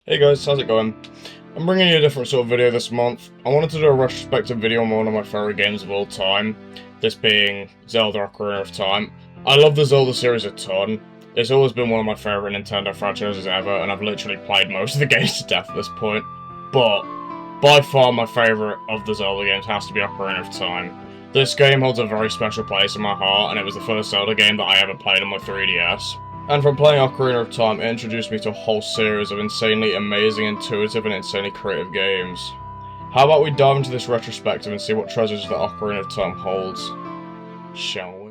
Hey guys, how's it going? I'm bringing you a different sort of video this month. I wanted to do a retrospective video on one of my favourite games of all time, this being Zelda Ocarina of Time. I love the Zelda series a ton. It's always been one of my favourite Nintendo franchises ever, and I've literally played most of the games to death at this point. But, by far my favourite of the Zelda games has to be Ocarina of Time. This game holds a very special place in my heart, and it was the first Zelda game that I ever played on my 3DS. And from playing Ocarina of Time, it introduced me to a whole series of insanely amazing, intuitive, and insanely creative games. How about we dive into this retrospective and see what treasures that Ocarina of Time holds? Shall we?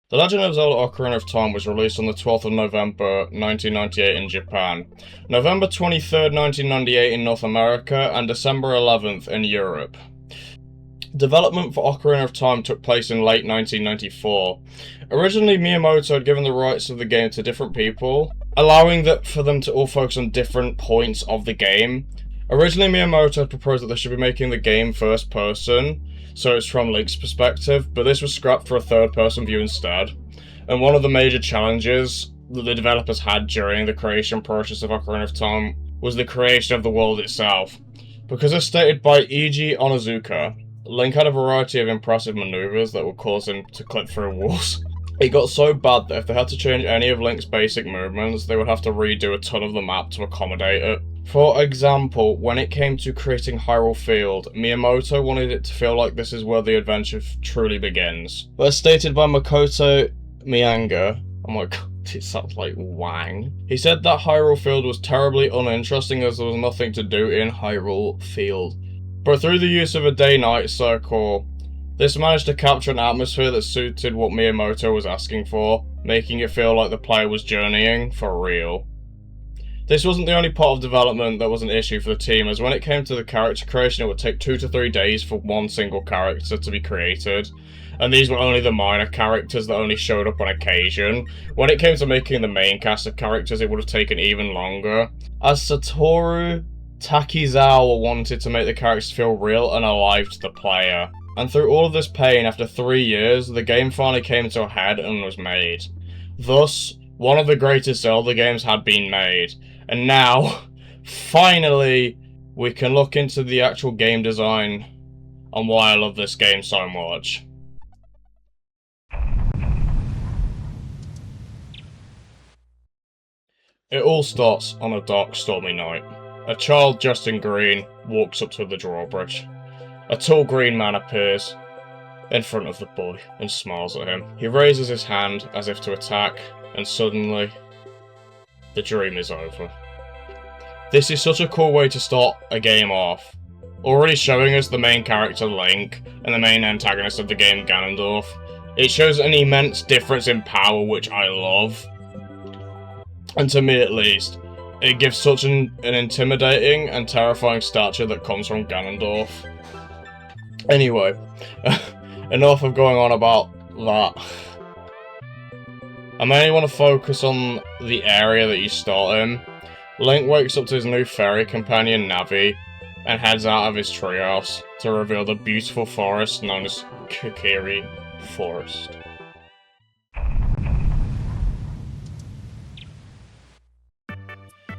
The Legend of Zelda Ocarina of Time was released on the 12th of November 1998 in Japan, November 23rd, 1998 in North America, and December 11th in Europe. Development for Ocarina of Time took place in late 1994. Originally, Miyamoto had given the rights of the game to different people, allowing for them to all focus on different points of the game. Originally, Miyamoto had proposed that they should be making the game first person, so it's from Link's perspective, but this was scrapped for a third-person view instead. And one of the major challenges that the developers had during the creation process of Ocarina of Time was the creation of the world itself. Because as stated by Eiji Onizuka, Link had a variety of impressive maneuvers that would cause him to clip through walls. It got so bad that if they had to change any of Link's basic movements, they would have to redo a ton of the map to accommodate it. For example, when it came to creating Hyrule Field, Miyamoto wanted it to feel like this is where the adventure truly begins. But as stated by Makoto Miyanga, oh my god, it sounds like Wang. He said that Hyrule Field was terribly uninteresting as there was nothing to do in Hyrule Field. But through the use of a day-night circle, this managed to capture an atmosphere that suited what Miyamoto was asking for, making it feel like the player was journeying for real. This wasn't the only part of development that was an issue for the team, as when it came to the character creation, it would take 2 to 3 days for one single character to be created, and these were only the minor characters that only showed up on occasion. When it came to making the main cast of characters, it would have taken even longer, as Satoru Takizawa wanted to make the characters feel real and alive to the player. And through all of this pain, after 3 years, the game finally came to a head and was made. Thus, one of the greatest Zelda games had been made. And now, finally, we can look into the actual game design and why I love this game so much. It all starts on a dark, stormy night. A child dressed in green walks up to the drawbridge. A tall green man appears in front of the boy and smiles at him. He raises his hand as if to attack, and suddenly, the dream is over. This is such a cool way to start a game off, already showing us the main character Link and the main antagonist of the game Ganondorf. It shows an immense difference in power, which I love, and to me at least, it gives such an intimidating and terrifying stature that comes from Ganondorf. Anyway, enough of going on about that. I mainly want to focus on the area that you start in. Link wakes up to his new fairy companion Navi and heads out of his treehouse to reveal the beautiful forest known as Kokiri Forest.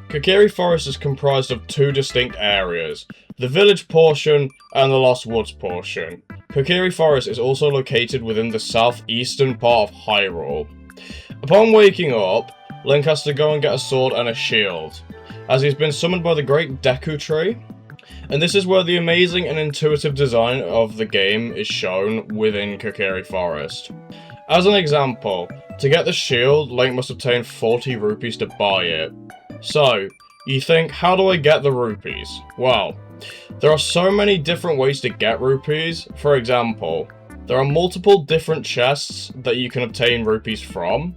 Kokiri Forest is comprised of 2 distinct areas, the village portion and the Lost Woods portion. Kokiri Forest is also located within the southeastern part of Hyrule. Upon waking up, Link has to go and get a sword and a shield, as he's been summoned by the Great Deku Tree. And this is where the amazing and intuitive design of the game is shown within Kokiri Forest. As an example, to get the shield, Link must obtain 40 rupees to buy it. So, you think, how do I get the rupees? Well, There are so many different ways to get rupees. For example, there are multiple different chests that you can obtain rupees from,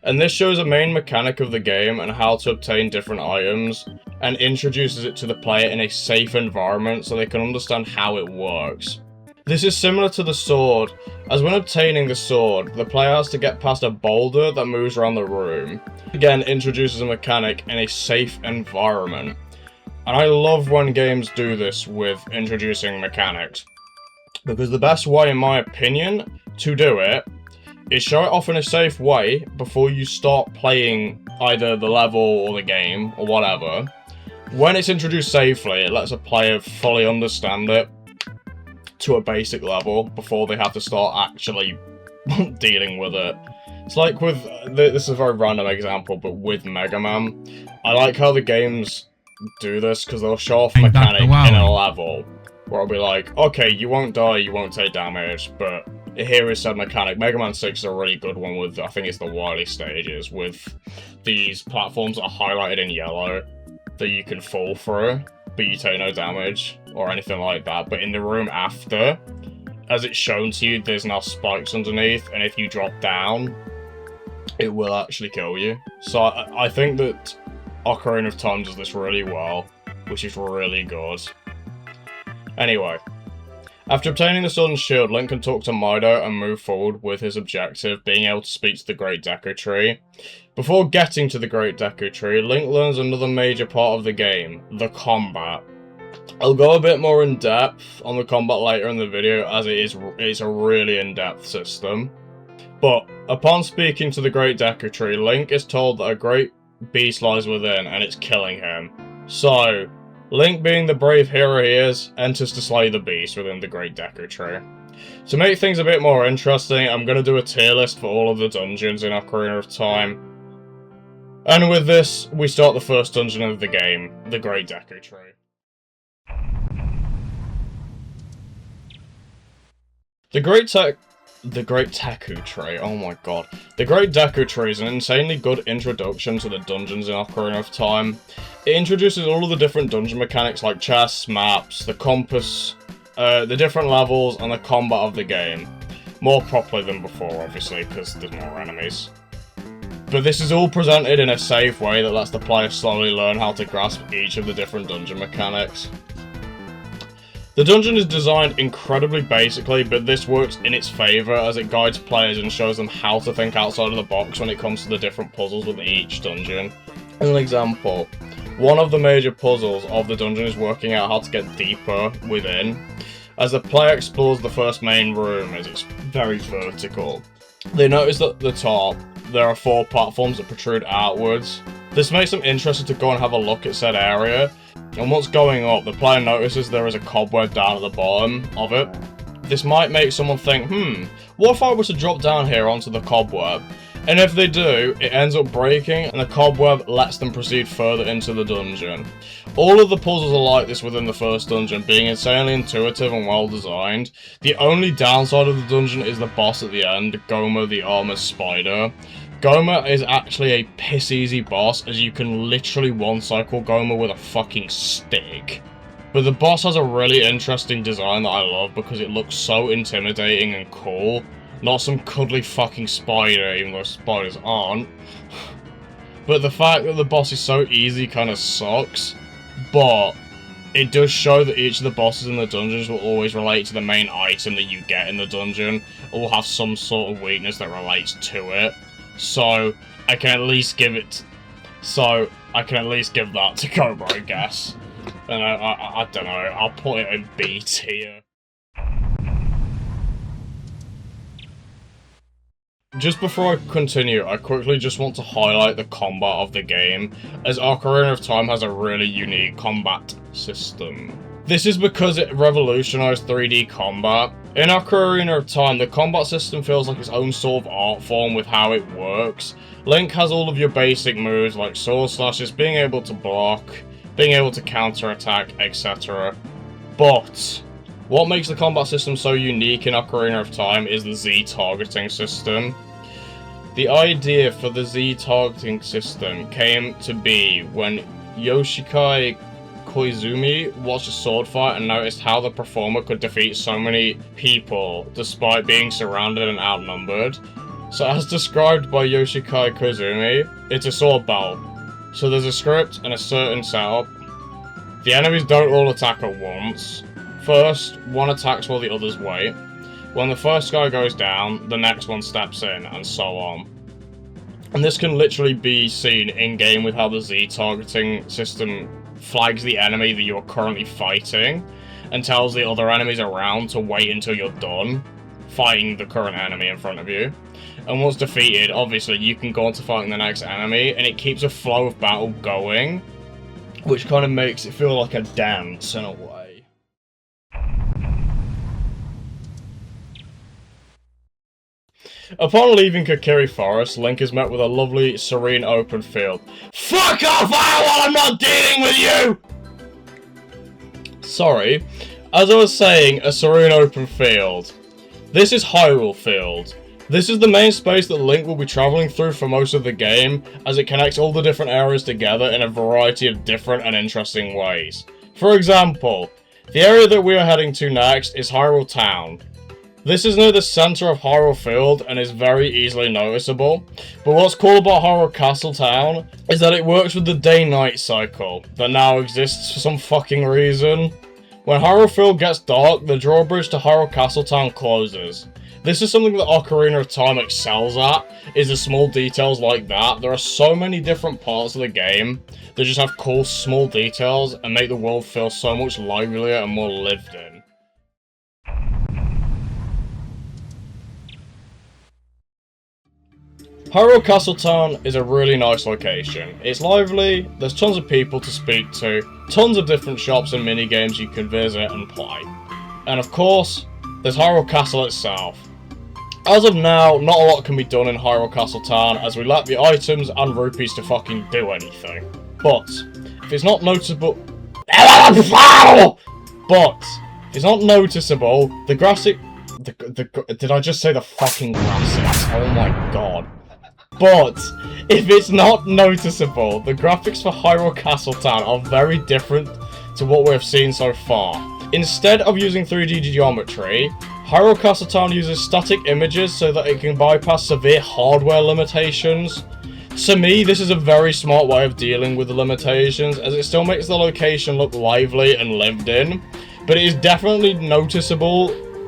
and this shows a main mechanic of the game and how to obtain different items, and introduces it to the player in a safe environment so they can understand how it works. This is similar to the sword, as when obtaining the sword, the player has to get past a boulder that moves around the room. Again, introduces a mechanic in a safe environment. And I love when games do this with introducing mechanics, because the best way, in my opinion, to do it is show it off in a safe way before you start playing either the level or the game or whatever. When it's introduced safely, it lets a player fully understand it to a basic level before they have to start actually dealing with it. It's like with, this is a very random example, but with Mega Man, I like how the games do this because they'll show off a mechanic in a level where I'll be like, okay, you won't die, you won't take damage, but here is said mechanic. Mega Man 6 is a really good one with, I think it's the Wily stages, with these platforms that are highlighted in yellow that you can fall through, but you take no damage or anything like that. But in the room after, as it's shown to you, there's now spikes underneath, and if you drop down, it will actually kill you. So I think that Ocarina of Time does this really well, which is really good. Anyway, after obtaining the Sword and Shield, Link can talk to Mido and move forward with his objective, being able to speak to the Great Deku Tree. Before getting to the Great Deku Tree, Link learns another major part of the game, the combat. I'll go a bit more in depth on the combat later in the video, as it's a really in-depth system. But upon speaking to the Great Deku Tree, Link is told that a great beast lies within and it's killing him. So, Link, being the brave hero he is, enters to slay the beast within the Great Deku Tree. To make things a bit more interesting, I'm going to do a tier list for all of the dungeons in Ocarina of Time. And with this, we start the first dungeon of the game, the Great Deku Tree. The Great Deku Tree, oh my god. The Great Deku Tree is an insanely good introduction to the dungeons in Ocarina of Time. It introduces all of the different dungeon mechanics like chests, maps, the compass, the different levels, and the combat of the game. More properly than before, obviously, because there's more enemies. But this is all presented in a safe way that lets the player slowly learn how to grasp each of the different dungeon mechanics. The dungeon is designed incredibly basically, but this works in its favour as it guides players and shows them how to think outside of the box when it comes to the different puzzles within each dungeon. As an example, one of the major puzzles of the dungeon is working out how to get deeper within. As the player explores the first main room, as it's very vertical, they notice that at the top there are 4 platforms that protrude outwards. This makes them interested to go and have a look at said area. And once going up, the player notices there is a cobweb down at the bottom of it. This might make someone think, what if I were to drop down here onto the cobweb? And if they do, it ends up breaking, and the cobweb lets them proceed further into the dungeon. All of the puzzles are like this within the first dungeon, being insanely intuitive and well designed. The only downside of the dungeon is the boss at the end, Goma the Armored Spider. Goma is actually a piss-easy boss, as you can literally one-cycle Goma with a fucking stick. But the boss has a really interesting design that I love because it looks so intimidating and cool. Not some cuddly fucking spider, even though spiders aren't. But the fact that the boss is so easy kind of sucks. But it does show that each of the bosses in the dungeons will always relate to the main item that you get in the dungeon, or will have some sort of weakness that relates to it. So I can at least give that to Cobra, I guess. And I don't know, I'll put it in B tier. Just before I continue, I quickly just want to highlight the combat of the game, as Ocarina of Time has a really unique combat system. This is because it revolutionized 3D combat. In Ocarina of Time, the combat system feels like its own sort of art form with how it works. Link has all of your basic moves like sword slashes, being able to block, being able to counter-attack, etc. But what makes the combat system so unique in Ocarina of Time is the Z targeting system. The idea for the Z targeting system came to be when Yoshiki Koizumi watched a sword fight and noticed how the performer could defeat so many people despite being surrounded and outnumbered. So as described by Yoshikai Koizumi, it's a sword battle. So there's a script and a certain setup. The enemies don't all attack at once. First, one attacks while the others wait. When the first guy goes down, the next one steps in, and so on. And this can literally be seen in-game with how the Z targeting system flags the enemy that you are currently fighting, and tells the other enemies around to wait until you're done fighting the current enemy in front of you. And once defeated, obviously, you can go on to fighting the next enemy, and it keeps a flow of battle going, which kind of makes it feel like a dance in a way. Upon leaving Kokiri Forest, Link is met with a lovely, serene open field. Fuck off, Iowa! I'm not dealing with you! Sorry. As I was saying, a serene open field. This is Hyrule Field. This is the main space that Link will be travelling through for most of the game, as it connects all the different areas together in a variety of different and interesting ways. For example, the area that we are heading to next is Hyrule Town. This is near the centre of Hyrule Field and is very easily noticeable, but what's cool about Hyrule Castle Town is that it works with the day-night cycle that now exists for some fucking reason. When Hyrule Field gets dark, the drawbridge to Hyrule Castle Town closes. This is something that Ocarina of Time excels at, is the small details like that. There are so many different parts of the game that just have cool small details and make the world feel so much livelier and more lived in. Hyrule Castle Town is a really nice location. It's lively, there's tons of people to speak to, tons of different shops and minigames you can visit and play. And of course, there's Hyrule Castle itself. As of now, not a lot can be done in Hyrule Castle Town as we lack the items and rupees to fucking do anything. But, if it's not noticeable... the graphic... Did I just say the fucking graphics? Oh my god. But, if it's not noticeable, the graphics for Hyrule Castle Town are very different to what we have seen so far. Instead of using 3D geometry, Hyrule Castle Town uses static images so that it can bypass severe hardware limitations. To me, this is a very smart way of dealing with the limitations, as it still makes the location look lively and lived in, but it is definitely noticeable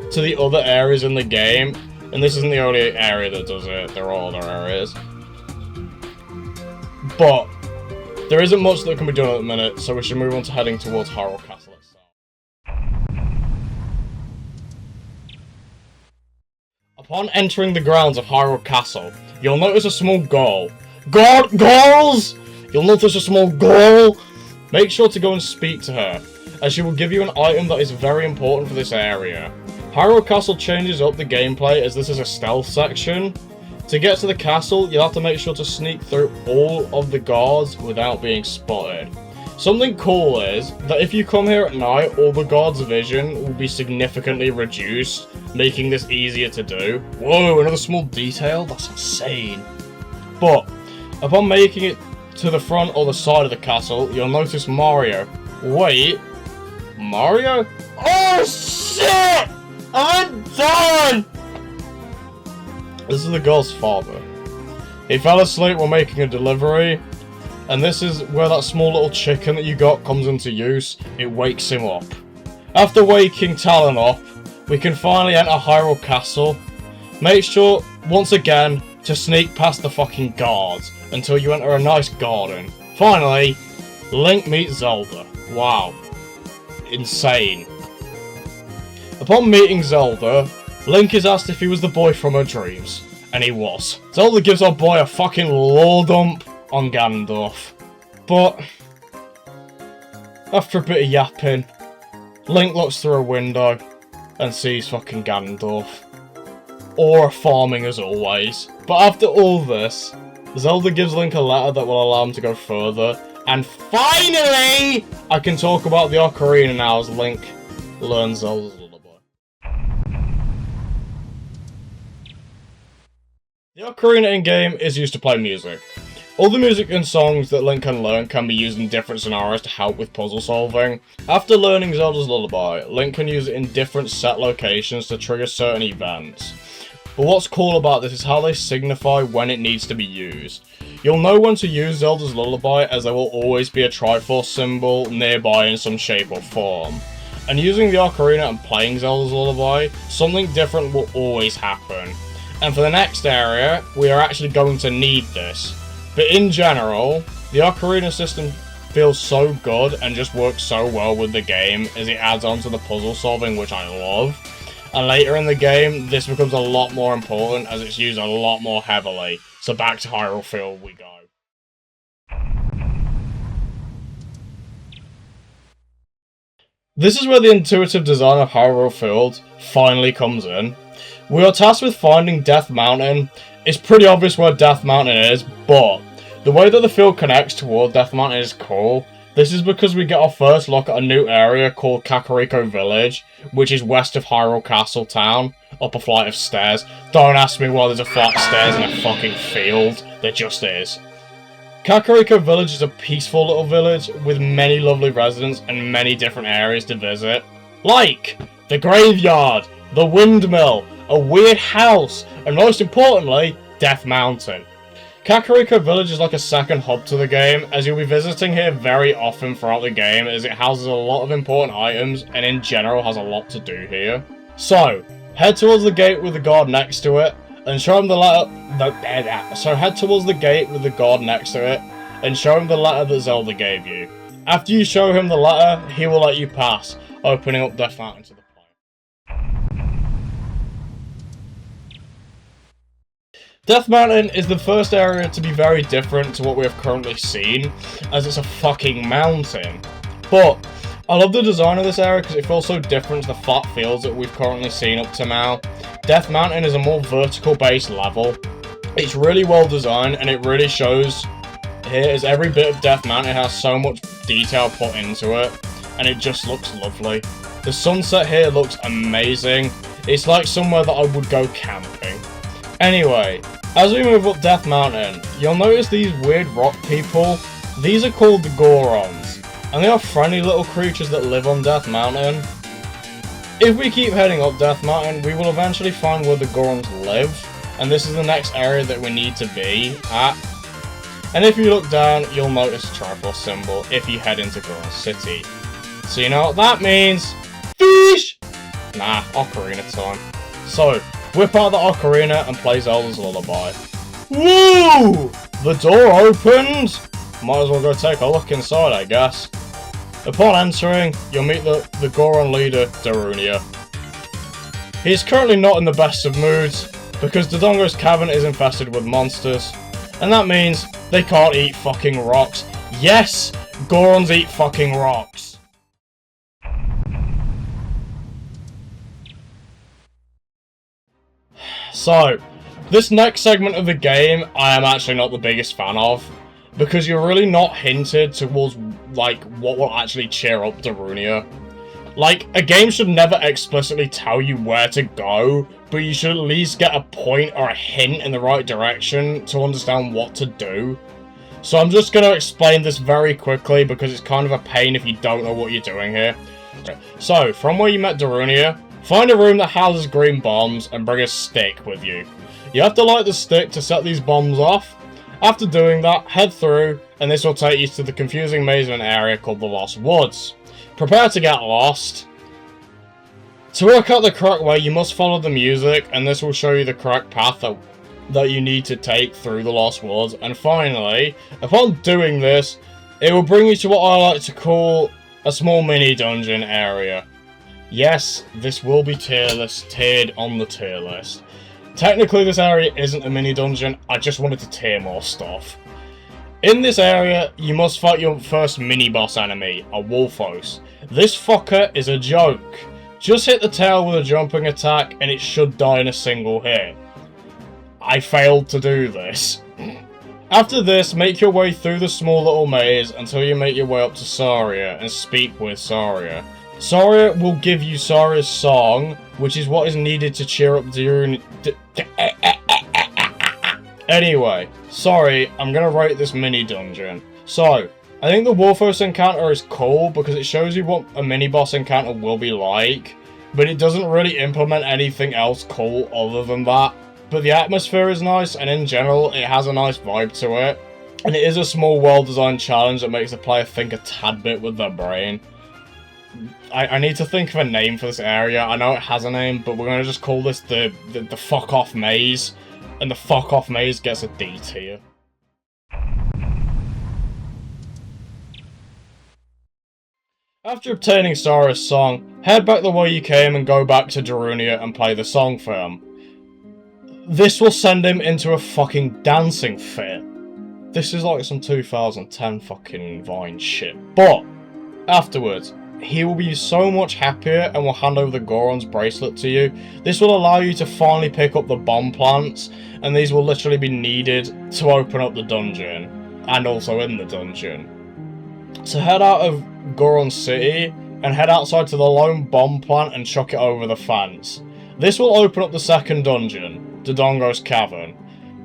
to the other areas in the game. And this isn't the only area that does it, there are other areas. But, there isn't much that can be done at the minute, so we should move on to heading towards Hyrule Castle itself. Upon entering the grounds of Hyrule Castle, you'll notice a small girl. Girls! You'll notice a small girl! Make sure to go and speak to her, as she will give you an item that is very important for this area. Hyrule Castle changes up the gameplay as this is a stealth section. To get to the castle, you'll have to make sure to sneak through all of the guards without being spotted. Something cool is that if you come here at night, all the guards' vision will be significantly reduced, making this easier to do. Whoa, another small detail? That's insane. But, upon making it to the front or the side of the castle, you'll notice Mario. Wait, Mario? Oh shit! I'm done! This is the girl's father. He fell asleep while making a delivery, and this is where that small little chicken that you got comes into use. It wakes him up. After waking Talon up, we can finally enter Hyrule Castle. Make sure, once again, to sneak past the fucking guards until you enter a nice garden. Finally, Link meets Zelda. Wow. Insane. Upon meeting Zelda, Link is asked if he was the boy from her dreams, and he was. Zelda gives our boy a fucking lore dump on Ganondorf. But, after a bit of yapping, Link looks through a window and sees fucking Ganondorf. Or farming as always. But after all this, Zelda gives Link a letter that will allow him to go further, and finally, I can talk about the Ocarina now as Link learns Zelda's lullaby. The Ocarina in-game is used to play music. All the music and songs that Link can learn can be used in different scenarios to help with puzzle solving. After learning Zelda's Lullaby, Link can use it in different set locations to trigger certain events. But what's cool about this is how they signify when it needs to be used. You'll know when to use Zelda's Lullaby as there will always be a Triforce symbol nearby in some shape or form. And using the Ocarina and playing Zelda's Lullaby, something different will always happen. And for the next area, we are actually going to need this. But in general, the Ocarina system feels so good and just works so well with the game as it adds on to the puzzle solving, which I love. And later in the game, this becomes a lot more important as it's used a lot more heavily. So back to Hyrule Field we go. This is where the intuitive design of Hyrule Field finally comes in. We are tasked with finding Death Mountain. It's pretty obvious where Death Mountain is, but the way that the field connects toward Death Mountain is cool. This is because we get our first look at a new area called Kakariko Village, which is west of Hyrule Castle Town, up a flight of stairs. Don't ask me why there's a flight of stairs in a fucking field, there just is. Kakariko Village is a peaceful little village with many lovely residents and many different areas to visit. Like the graveyard, the windmill, a weird house, and most importantly, Death Mountain. Kakariko Village is like a second hub to the game, as you'll be visiting here very often throughout the game, as it houses a lot of important items, and in general has a lot to do here. So, head towards the gate with the guard next to it, and show him the letter. Head towards the gate with the guard next to it, and show him the letter that Zelda gave you. After you show him the letter, he will let you pass, opening up Death Mountain to the player. Death Mountain is the first area to be very different to what we have currently seen, as it's a fucking mountain. But I love the design of this area because it feels so different to the flat fields that we've currently seen up to now. Death Mountain is a more vertical based level. It's really well designed and it really shows here as every bit of Death Mountain has so much detail put into it and it just looks lovely. The sunset here looks amazing. It's like somewhere that I would go camping. Anyway, as we move up Death Mountain, you'll notice these weird rock people. These are called the Gorons, and they are friendly little creatures that live on Death Mountain. If we keep heading up Death Mountain, we will eventually find where the Gorons live, and this is the next area that we need to be at. And if you look down, you'll notice a Triforce symbol if you head into Goron City. So you know what that means? Fish! Nah, Ocarina time. So, whip out the Ocarina and play Zelda's Lullaby. Woo! The door opened! Might as well go take a look inside, I guess. Upon entering, you'll meet the Goron leader, Darunia. He is currently not in the best of moods, because Dodongo's cavern is infested with monsters. And that means they can't eat fucking rocks. Yes! Gorons eat fucking rocks! So, this next segment of the game, I am actually not the biggest fan of, because you're really not hinted towards, like, what will actually cheer up Darunia. Like, a game should never explicitly tell you where to go, but you should at least get a point or a hint in the right direction to understand what to do. So I'm just going to explain this very quickly, because it's kind of a pain if you don't know what you're doing here. So, from where you met Darunia, find a room that houses green bombs and bring a stick with you. You have to light the stick to set these bombs off. After doing that, head through, and this will take you to the confusing maze of an area called the Lost Woods. Prepare to get lost. To work out the correct way, you must follow the music, and this will show you the correct path that you need to take through the Lost Woods. And finally, upon doing this, it will bring you to what I like to call a small mini dungeon area. Yes, this will be tiered on the tier list. Technically, this area isn't a mini dungeon, I just wanted to tier more stuff. In this area, you must fight your first mini-boss enemy, a Wolfos. This fucker is a joke. Just hit the tail with a jumping attack and it should die in a single hit. I failed to do this. After this, make your way through the small little maze until you make your way up to Saria and speak with Saria. Saria will give you Saria's song, which is what is needed to cheer up Anyway, sorry, I'm gonna rate this mini dungeon. So, I think the Wolfos encounter is cool because it shows you what a mini boss encounter will be like, but it doesn't really implement anything else cool other than that. But the atmosphere is nice, and in general, it has a nice vibe to it. And it is a small, well-designed challenge that makes the player think a tad bit with their brain. I need to think of a name for this area. I know it has a name, but we're gonna just call this the fuck-off maze. And the fuck-off maze gets a D tier. After obtaining Sarah's song, head back the way you came and go back to Darunia and play the song for him. This will send him into a fucking dancing fit. This is like some 2010 fucking Vine shit. But, afterwards, he will be so much happier and will hand over the Goron's bracelet to you. This will allow you to finally pick up the bomb plants, and these will literally be needed to open up the dungeon, and also in the dungeon. So head out of Goron City, and head outside to the lone bomb plant and chuck it over the fence. This will open up the second dungeon, Dodongo's Cavern.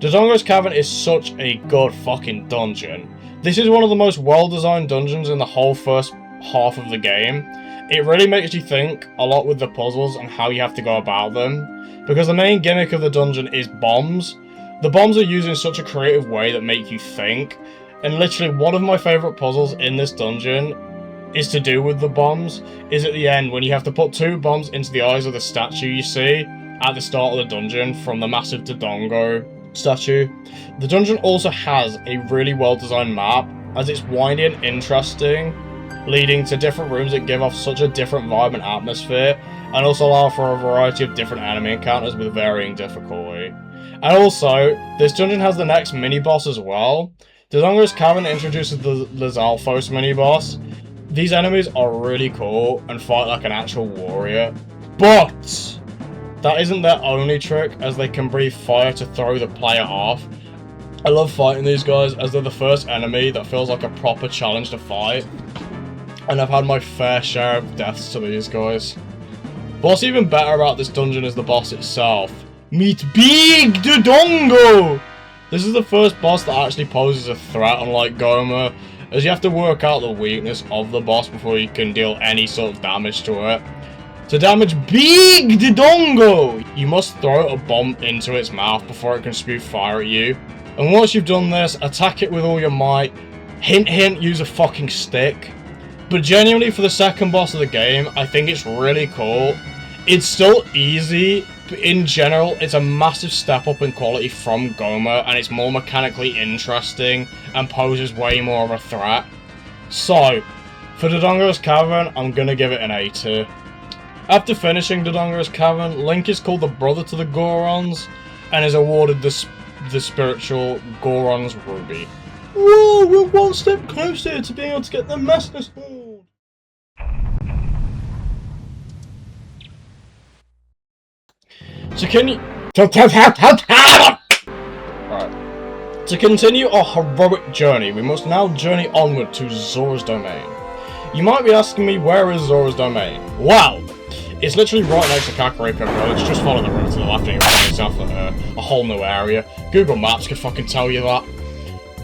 Dodongo's Cavern is such a good fucking dungeon. This is one of the most well-designed dungeons in the whole first half of the game. It really makes you think a lot with the puzzles and how you have to go about them, because the main gimmick of the dungeon is bombs. The bombs are used in such a creative way that make you think, and literally one of my favourite puzzles in this dungeon is to do with the bombs, is at the end when you have to put 2 bombs into the eyes of the statue you see at the start of the dungeon from the massive Dodongo statue. The dungeon also has a really well designed map, as it's windy and interesting, leading to different rooms that give off such a different vibe and atmosphere, and also allow for a variety of different enemy encounters with varying difficulty. And also, this dungeon has the next mini-boss as well. Dodongo's Cavern introduces the Lizalfos mini-boss. These enemies are really cool and fight like an actual warrior, but that isn't their only trick, as they can breathe fire to throw the player off. I love fighting these guys, as they're the first enemy that feels like a proper challenge to fight, and I've had my fair share of deaths to these guys. But what's even better about this dungeon is the boss itself. Meet Big Dodongo! This is the first boss that actually poses a threat, unlike Goma, as you have to work out the weakness of the boss before you can deal any sort of damage to it. To damage Big Dodongo, you must throw a bomb into its mouth before it can spew fire at you. And once you've done this, attack it with all your might. Hint hint, use a fucking stick. But genuinely, for the second boss of the game, I think it's really cool. It's still easy, but in general, it's a massive step up in quality from Goma, and it's more mechanically interesting and poses way more of a threat. So, for Dodongo's Cavern, I'm gonna give it an A tier. After finishing Dodongo's Cavern, Link is called the brother to the Gorons, and is awarded the spiritual Goron's Ruby. Whoa, we're one step closer to being able to get the Master Sword! So to continue our heroic journey, we must now journey onward to Zora's Domain. You might be asking me, where is Zora's Domain? Well, it's literally right next to Kakariko Village. Just follow the road to the left and you'll find yourself a whole new area. Google Maps could fucking tell you that.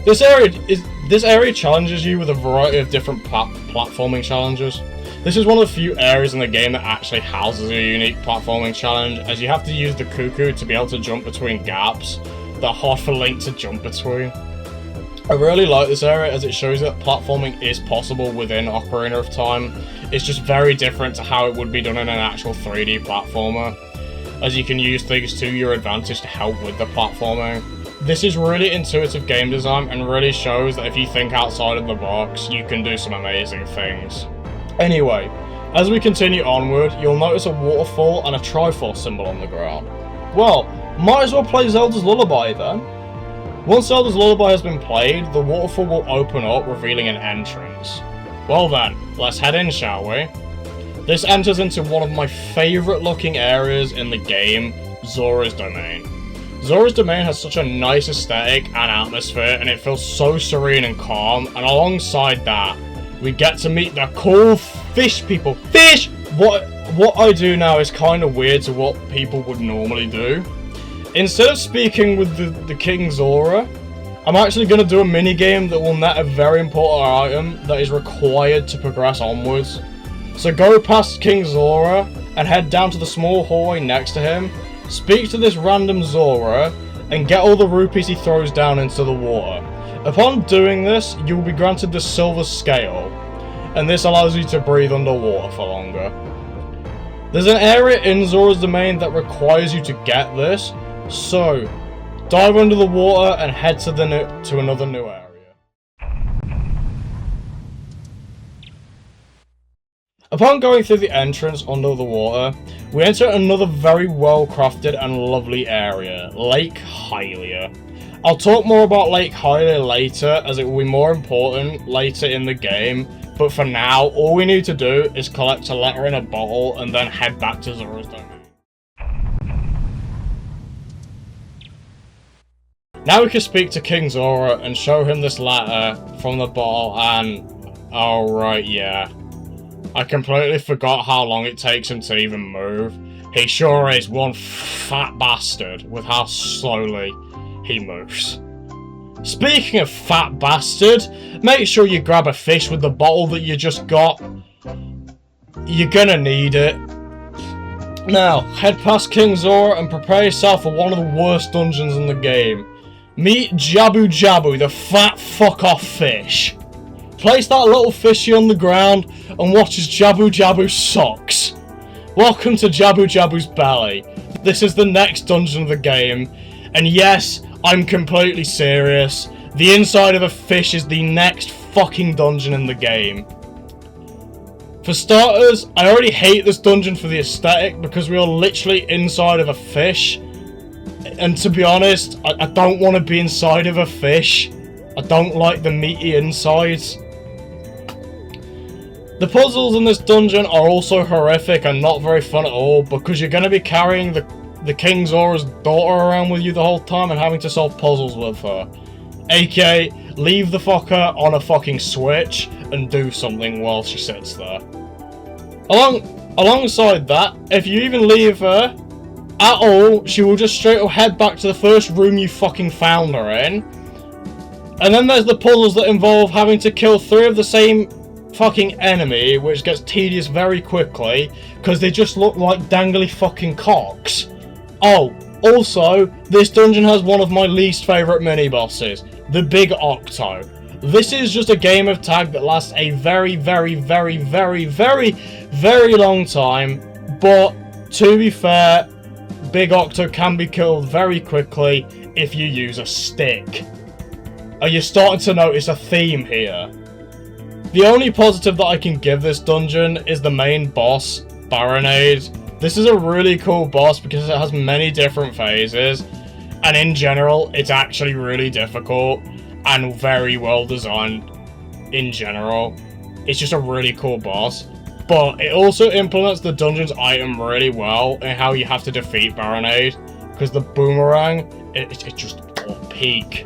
This area challenges you with a variety of different platforming challenges. This is one of the few areas in the game that actually houses a unique platforming challenge, as you have to use the cuckoo to be able to jump between gaps that are hard for Link to jump between. I really like this area, as it shows that platforming is possible within Ocarina of Time. It's just very different to how it would be done in an actual 3D platformer, as you can use things to your advantage to help with the platforming. This is really intuitive game design and really shows that if you think outside of the box, you can do some amazing things. Anyway, as we continue onward, you'll notice a waterfall and a Triforce symbol on the ground. Well, might as well play Zelda's Lullaby then. Once Zelda's Lullaby has been played, the waterfall will open up, revealing an entrance. Well then, let's head in, shall we? This enters into one of my favourite looking areas in the game, Zora's Domain. Zora's Domain has such a nice aesthetic and atmosphere, and it feels so serene and calm, and alongside that, we get to meet the cool fish people. Fish! What I do now is kind of weird to what people would normally do. instead of speaking with the King's Aura, I'm actually going to do a mini-game that will net a very important item that is required to progress onwards. So go past King Zora and head down to the small hallway next to him, speak to this random Zora, and get all the rupees he throws down into the water. Upon doing this, you will be granted the Silver Scale, and this allows you to breathe underwater for longer. There's an area in Zora's domain that requires you to get this, so dive under the water and head to another new area. Upon going through the entrance under the water, we enter another very well crafted and lovely area, Lake Hylia. I'll talk more about Lake Hylia later, as it will be more important later in the game, but for now, all we need to do is collect a letter in a bottle and then head back to Zora's domain. Now we can speak to King Zora and show him this letter from the bottle and... oh right, yeah. I completely forgot how long it takes him to even move. He sure is one fat bastard with how slowly he moves. Speaking of fat bastard, make sure you grab a fish with the bottle that you just got. You're gonna need it. Now, head past King Zora and prepare yourself for one of the worst dungeons in the game. Meet Jabu-Jabu, the fat fuck-off fish. Place that little fishy on the ground and watch as Jabu-Jabu sucks. Welcome to Jabu-Jabu's belly. This is the next dungeon of the game, and yes, I'm completely serious. The inside of a fish is the next fucking dungeon in the game. For starters, I already hate this dungeon for the aesthetic because we are literally inside of a fish. And to be honest, I don't want to be inside of a fish. I don't like the meaty insides. The puzzles in this dungeon are also horrific and not very fun at all because you're going to be carrying the King Zora's daughter around with you the whole time and having to solve puzzles with her. AKA, leave the fucker on a fucking switch and do something while she sits there. Alongside that, if you even leave her at all, she will just straight head back to the first room you fucking found her in. And then there's the puzzles that involve having to kill 3 of the same fucking enemy, which gets tedious very quickly, because they just look like dangly fucking cocks. Oh, also, this dungeon has one of my least favourite mini-bosses, the Big Octo. This is just a game of tag that lasts a very, very, very, very, very, very long time, but to be fair, Big Octo can be killed very quickly if you use a stick. Are you starting to notice a theme here? The only positive that I can give this dungeon is the main boss, Baronade. This is a really cool boss because it has many different phases, and in general, it's actually really difficult and very well designed in general. It's just a really cool boss, but it also implements the dungeon's item really well in how you have to defeat Baronade, because the boomerang, it's just peak.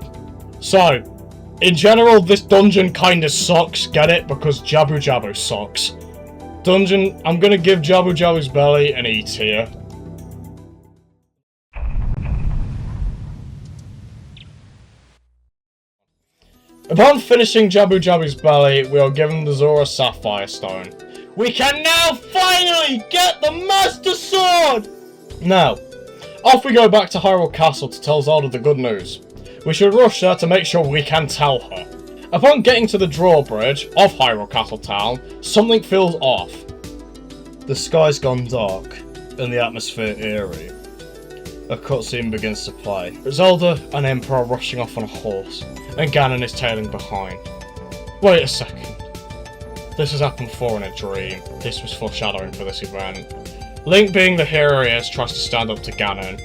So, in general, this dungeon kinda sucks, get it? Because Jabu-Jabu sucks. Dungeon, I'm gonna give Jabu-Jabu's belly an E tier. Upon finishing Jabu-Jabu's belly, we are given the Zora Sapphire Stone. We can now finally get the Master Sword! Now, off we go back to Hyrule Castle to tell Zelda the good news. We should rush there to make sure we can tell her. Upon getting to the drawbridge of Hyrule Castle Town, something feels off. The sky's gone dark, and the atmosphere eerie. A cutscene begins to play. Zelda and Impa are rushing off on a horse, and Ganon is tailing behind. Wait a second. This has happened before in a dream. This was foreshadowing for this event. Link, being the hero he is, tries to stand up to Ganon.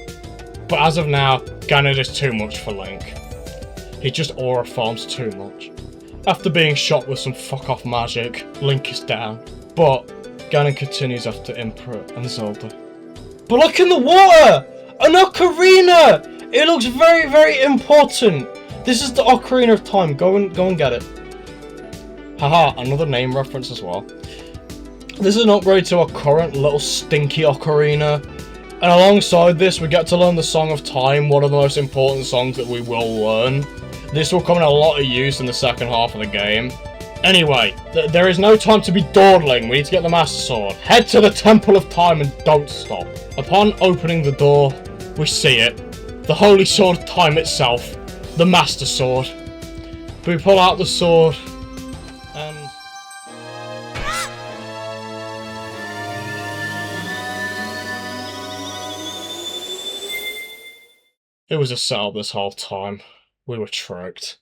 But as of now, Ganon is too much for Link. He just aura farms too much. After being shot with some fuck-off magic, Link is down. But Ganon continues after Impa and Zelda. But look in the water! An ocarina! It looks very, very important. This is the Ocarina of Time. Go and get it. Haha, another name reference as well. This is an upgrade to our current little stinky ocarina. And alongside this, we get to learn the Song of Time, one of the most important songs that we will learn. This will come in a lot of use in the second half of the game. Anyway, there is no time to be dawdling. We need to get the Master Sword. Head to the Temple of Time and don't stop. Upon opening the door, we see it. The Holy Sword of Time itself. The Master Sword. We pull out the sword, and... it was a setup this whole time. We were tricked.